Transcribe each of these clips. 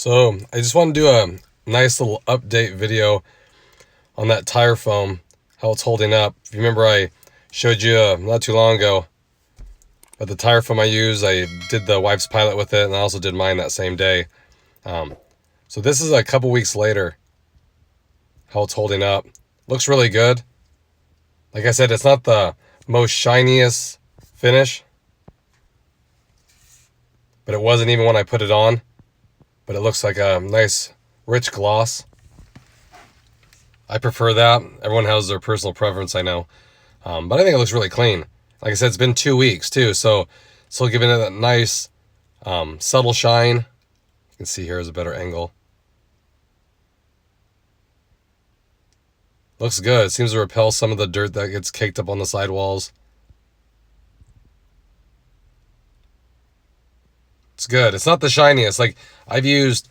So I just want to do a nice little update video on that tire foam, how it's holding up. If you remember, I showed you not too long ago, but the tire foam I use, I did the wife's pilot with it, and I also did mine that same day. So this is a couple weeks later, how it's holding up. Looks really good. Like I said, it's not the most shiniest finish, but it wasn't even when I put it on. But it looks like a nice rich gloss. I prefer that. Everyone has their personal preference, I know. But I think it looks really clean. Like I said, it's been 2 weeks too, so still giving it that nice subtle shine. You can see here is a better angle. Looks good. It seems to repel some of the dirt that gets caked up on the sidewalls. It's good. It's not the shiniest. Like, I've used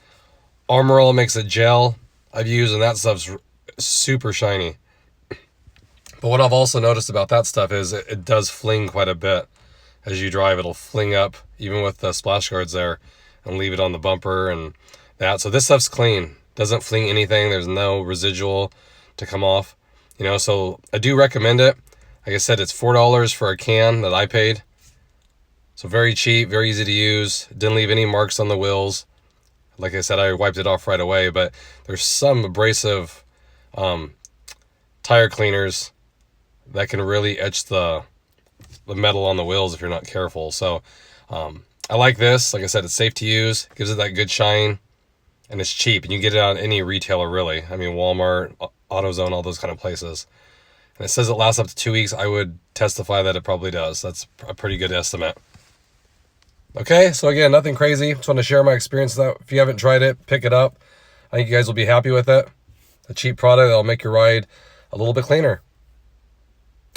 Armor All makes a gel I've used, and that stuff's super shiny. But what I've also noticed about that stuff is it does fling quite a bit. As you drive, it'll fling up, even with the splash guards there, and leave it on the bumper and that. So this stuff's clean. Doesn't fling anything. There's no residual to come off. You know, so I do recommend it. Like I said, it's $4 for a can that I paid. So very cheap, very easy to use. Didn't leave any marks on the wheels. Like I said, I wiped it off right away, but there's some abrasive tire cleaners that can really etch the metal on the wheels if you're not careful. So I like this. Like I said, it's safe to use. Gives it that good shine, and it's cheap. And you get it on any retailer, really. I mean, Walmart, AutoZone, all those kind of places. And it says it lasts up to 2 weeks. I would testify that it probably does. That's a pretty good estimate. Okay, so again, nothing crazy. Just want to share my experience with that. If you haven't tried it, pick it up. I think you guys will be happy with it. A cheap product that'll make your ride a little bit cleaner.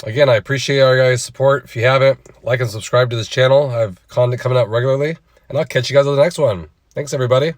Again, I appreciate our guys' support. If you haven't, like and subscribe to this channel. I have content coming out regularly, and I'll catch you guys on the next one. Thanks, everybody.